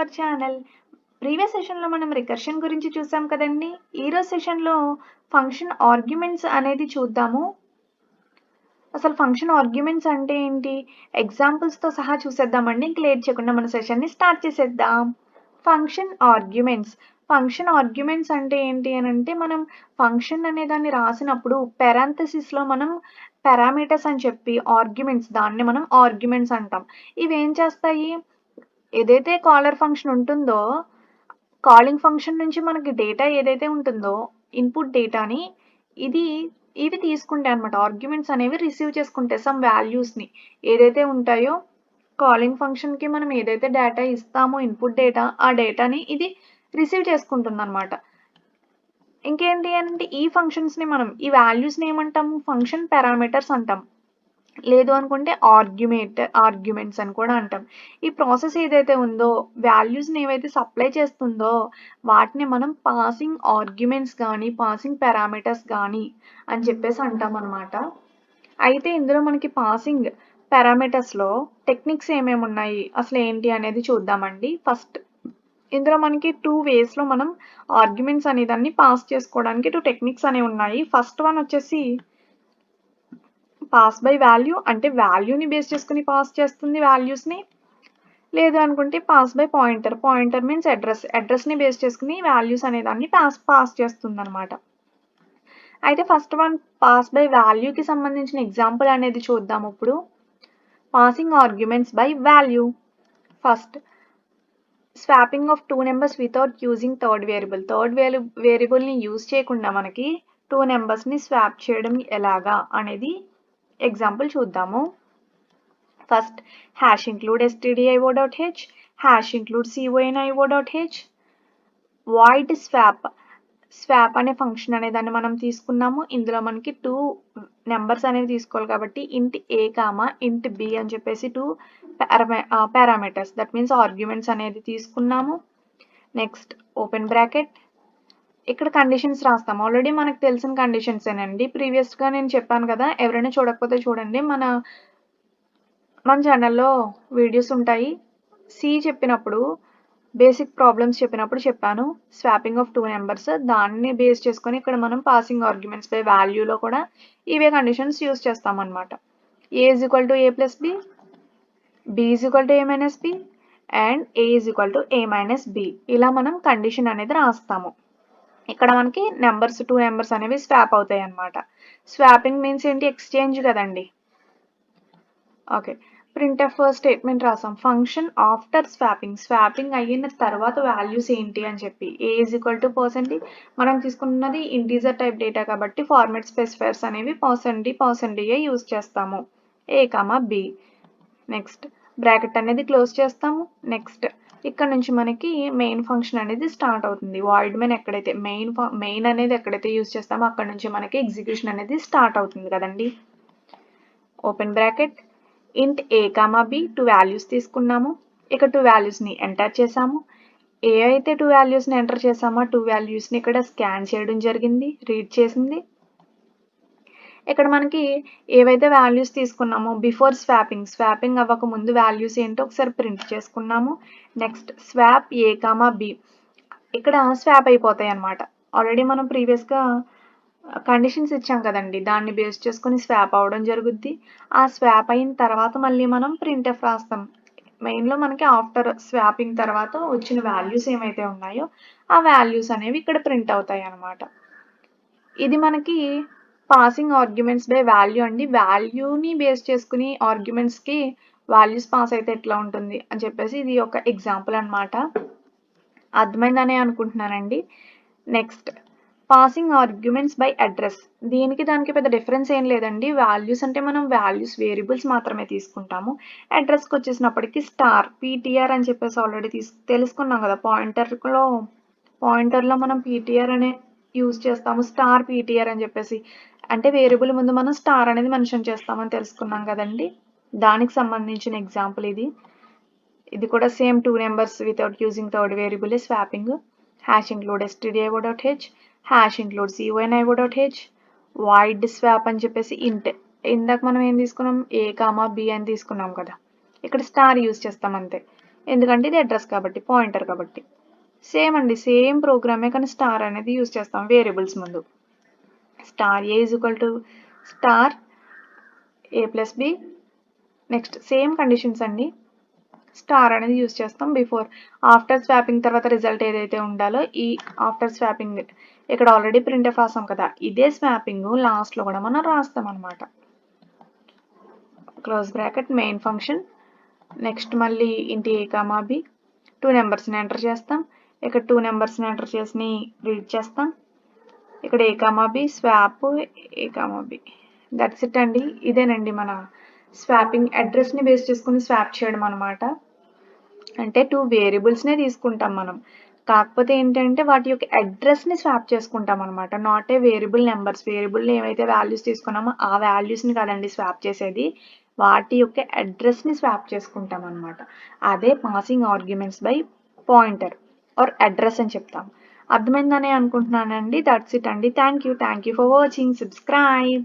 Our channel. Previous సెషన్‌లో మనం recursion గురించి చూసాం కదండీ! ఈరోజు సెషన్‌లో ఫంక్షన్ ఆర్గ్యుమెంట్స్ అనేది చూద్దాము. అసలు ఫంక్షన్ ఆర్గ్యుమెంట్స్ అంటే ఏంటి? ఎగ్జాంపుల్స్‌తో సహా చూసేద్దామండి. ఇంక లేట్ చేయకుండా మన సెషన్‌ని స్టార్ట్ చేసేద్దాం. ఫంక్షన్ ఆర్గ్యుమెంట్స్ అంటే ఏంటి అనంటే, మనం ఫంక్షన్ అనే దాన్ని రాసినప్పుడు పారాంథసిస్‌లో మనం పారామీటర్స్ అని చెప్పి దాన్ని మనం ఆర్గ్యుమెంట్స్ అంటాం. ఇవేం చేస్తాయి? ఏదైతే కాలర్ ఫంక్షన్ ఉంటుందో, కాలింగ్ ఫంక్షన్ నుంచి మనకి డేటా ఏదైతే ఉంటుందో, ఇన్పుట్ డేటాని ఇది ఇవి తీసుకుంటాయి అన్నమాట. ఆర్గ్యుమెంట్స్ అనేవి రిసీవ్ చేసుకుంటాయి సమ్ వాల్యూస్‌ని. ఏదైతే ఉంటాయో కాలింగ్ ఫంక్షన్‌కి మనం ఏదైతే డేటా ఇస్తామో ఇన్పుట్ డేటా, ఆ డేటాని ఇది రిసీవ్ చేసుకుంటుందన్నమాట. ఇంకేంటి అంటే ఈ ఫంక్షన్స్‌ని మనం ఈ వాల్యూస్‌ని ఏమంటాము? ఫంక్షన్ పారామీటర్స్ అంటాం. లేదు అనుకుంటే ఆర్గ్యుమెంట్స్ అని కూడా అంటాం. ఈ ప్రాసెస్ ఏదైతే ఉందో, వాల్యూస్‌ని ఏవైతే సప్లై చేస్తుందో, వాటిని మనం పాసింగ్ ఆర్గ్యుమెంట్స్ గానీ, పాసింగ్ పారామీటర్స్ గానీ అని చెప్పేసి అంటామనమాట. అయితే ఇందులో మనకి పాసింగ్ పారామీటర్స్‌లో టెక్నిక్స్ ఏమేమి ఉన్నాయి? అసలు ఏంటి అనేది చూద్దామండి. ఫస్ట్ ఇందులో మనకి 2 వేస్‌లో మనం ఆర్గ్యుమెంట్స్ అనేదాన్ని పాస్ చేసుకోవడానికి 2 టెక్నిక్స్ అనేవి ఉన్నాయి. ఫస్ట్ వన్ వచ్చేసి పాస్ బై వాల్యూ, అంటే వాల్యూని బేస్ చేసుకుని పాస్ చేస్తుంది వాల్యూస్‌ని. లేదు అనుకుంటే pass by pointer. Pointer means అడ్రస్‌ని బేస్ చేసుకుని వాల్యూస్ అనేదాన్ని పాస్ చేస్తుందన్నమాట. అయితే ఫస్ట్ వన్ పాస్ బై వాల్యూకి సంబంధించిన ఎగ్జాంపుల్ అనేది చూద్దాం ఇప్పుడు. Passing arguments by value. First swapping of 2 numbers without using third variable. Third వేరియబుల్‌ని యూజ్ చేయకుండా మనకి 2 నెంబర్స్‌ని స్వాప్ చేయడం ఎలాగా అనేది ఎగ్జాంపుల్ చూద్దాము. First hash include stdio.h, hash include coinio.h, void swap అనే ఫంక్షన్ అనే దాన్ని మనం తీసుకున్నాము. ఇందులో మనకి 2 నెంబర్స్ అనేవి తీసుకోవాలి కాబట్టి int a, int b అని చెప్పేసి 2 పారామీటర్స్ దట్ మీన్స్ ఆర్గ్యుమెంట్స్ అనేది తీసుకున్నాము. నెక్స్ట్ ఓపెన్ బ్రాకెట్, ఇక్కడ కండిషన్స్ రాస్తాం. ఆల్రెడీ మనకు తెలిసిన కండిషన్స్ ఏనండి. ప్రీవియస్‌గా నేను చెప్పాను కదా! ఎవరైనా చూడకపోతే చూడండి. మన ఛానల్‌లో వీడియోస్ ఉంటాయి. చెప్పినప్పుడు బేసిక్ ప్రాబ్లమ్స్ చెప్పినప్పుడు చెప్పాను. స్వాపింగ్ ఆఫ్ 2 నెంబర్స్ దాన్ని బేస్ చేసుకొని ఇక్కడ మనం పాసింగ్ ఆర్గ్యుమెంట్స్ బై వాల్యూలో కూడా ఇవే కండిషన్స్ యూజ్ చేస్తామన్నమాట. a = a + b, b = a - b and a = a - b. ఇలా మనం కండిషన్ అనేది రాస్తాము. ఇక్కడ మనకి 2 నెంబర్స్ అనేవి స్వాప్ అవుతాయి అన్నమాట. స్వాపింగ్ మీన్స్ ఏంటి? ఎక్స్చేంజ్ కదండి. ఓకే. ప్రింట్ఎఫ్ స్టేట్మెంట్ రాసాం. ఫంక్షన్ ఆఫ్టర్ స్వాపింగ్ అయిన తర్వాత వాల్యూస్ ఏంటి అని చెప్పి a = మనం తీసుకున్నది ఇంటీజర్ టైప్ డేటా కాబట్టి ఫార్మాట్ స్పెసిఫైయర్స్ అనేవి %d యూజ్ చేస్తాము. a, b. నెక్స్ట్ బ్రాకెట్ అనేది క్లోజ్ చేస్తాము. నెక్స్ట్ ఇక్కడ నుంచి మనకి మెయిన్ ఫంక్షన్ అనేది స్టార్ట్ అవుతుంది. వాయిడ్ మెయిన్ ఎక్కడైతే మెయిన్ అనేది ఎక్కడైతే యూజ్ చేస్తామో అక్కడ నుంచి మనకి ఎగ్జిక్యూషన్ అనేది స్టార్ట్ అవుతుంది కదండి. Open bracket int a, b 2 values తీసుకున్నాము. ఇక్కడ 2 వాల్యూస్‌ని ఎంటర్ చేసాము. ఏ అయితే 2 వాల్యూస్‌ని ఎంటర్ చేసామో 2 వాల్యూస్‌ని ఇక్కడ స్కాన్ చేయడం జరిగింది. రీడ్ చేసింది. ఇక్కడ మనకి ఏవైతే వాల్యూస్ తీసుకున్నామో బిఫోర్ స్వాపింగ్ అవ్వక ముందు వాల్యూస్ ఏంటో ఒకసారి ప్రింట్ చేసుకున్నాము. నెక్స్ట్ స్వాప్ a, b ఇక్కడ స్వాప్ అయిపోతాయి అన్నమాట. ఆల్రెడీ మనం ప్రీవియస్‌గా కండిషన్స్ ఇచ్చాం కదండి. దాన్ని బేస్ చేసుకొని స్వాప్ అవ్వడం జరుగుద్ది. ఆ స్వాప్ అయిన తర్వాత మళ్ళీ మనం ప్రింట్ఎఫ్ రాస్తాం. మెయిన్‌లో మనకి ఆఫ్టర్ స్వాపింగ్ తర్వాత వచ్చిన వాల్యూస్ ఏమైతే ఉన్నాయో ఆ వాల్యూస్ అనేవి ఇక్కడ ప్రింట్ అవుతాయి అన్నమాట. ఇది మనకి పాసింగ్ ఆర్గ్యుమెంట్స్ బై వాల్యూ అండి. వాల్యూని బేస్ చేసుకుని ఆర్గ్యుమెంట్స్‌కి వాల్యూస్ పాస్ అయితే ఎట్లా ఉంటుంది అని చెప్పేసి ఇది ఒక ఎగ్జాంపుల్ అన్నమాట. అర్థమైందనే అనుకుంటున్నానండి. Next passing arguments by address. దానికి పెద్ద డిఫరెన్స్ ఏం లేదండి. వాల్యూస్ అంటే మనం వాల్యూస్ వేరియబుల్స్ మాత్రమే తీసుకుంటాము. అడ్రస్‌కి వచ్చేసినప్పటికి స్టార్ పీటీఆర్ అని చెప్పేసి ఆల్రెడీ తెలుసుకున్నాం కదా. పాయింటర్లో మనం పీటీఆర్ అనే యూజ్ చేస్తాము. స్టార్ పీటీఆర్ అని చెప్పేసి అంటే వేరియబుల్ ముందు మనం స్టార్ అనేది మెన్షన్ చేస్తామని తెలుసుకున్నాం కదండి. దానికి సంబంధించిన ఎగ్జాంపుల్ ఇది. ఇది కూడా same 2 numbers without using third variable swapping. hash include stdio.h, hash include coinio.h, void swap అని చెప్పేసి ఇందాక మనం ఏం తీసుకున్నాం? a, b అని తీసుకున్నాం కదా. ఇక్కడ స్టార్ యూజ్ చేస్తాం అంతే. ఎందుకంటే ఇది అడ్రస్ కాబట్టి, పాయింటర్ కాబట్టి. సేమ్ అండి, సేమ్ ప్రోగ్రామే, కానీ స్టార్ అనేది యూజ్ చేస్తాం వేరియబుల్స్ ముందు. Star A is equal to star A plus B. Next same conditions అండి, స్టార్ అనేది యూజ్ చేస్తాం బిఫోర్. ఆఫ్టర్ స్వాపింగ్ తర్వాత రిజల్ట్ ఏదైతే ఉండాలో ఈ ఆఫ్టర్ స్వాపింగ్ ఇక్కడ ఆల్రెడీ ప్రింట్ఎఫ్ రాసాం కదా, ఇదే స్వాపింగ్ లాస్ట్లో కూడా మనం రాస్తాం అనమాట. Close bracket main function. Next మళ్ళీ ఇంటి ఏ కామా బి 2 నెంబర్స్ని ఎంటర్ చేస్తాం. ఇక్కడ 2 నెంబర్స్ని ఎంటర్ చేసి రీడ్ చేస్తాం. ఇక్కడ A comma B swap A comma B. That's it అండి. ఇదేనండి మన స్వాపింగ్, అడ్రస్ని బేస్ చేసుకుని స్వాప్ చేయడం అనమాట. అంటే 2 వేరియబుల్స్నే తీసుకుంటాం మనం, కాకపోతే ఏంటంటే వాటి యొక్క అడ్రస్ని స్వాప్ చేసుకుంటాం అనమాట. Not a variable numbers. వేరియబుల్ని ఏవైతే వాల్యూస్ తీసుకున్నామో ఆ వాల్యూస్ని కాదండి స్వాప్ చేసేది, వాటి యొక్క అడ్రస్ని స్వాప్ చేసుకుంటాం అనమాట. అదే passing arguments by pointer or address అని చెప్తాం. అర్థమైందని అనుకుంటున్నానండి. దట్స్ ఇట్ అండి. Thank you for watching. Subscribe.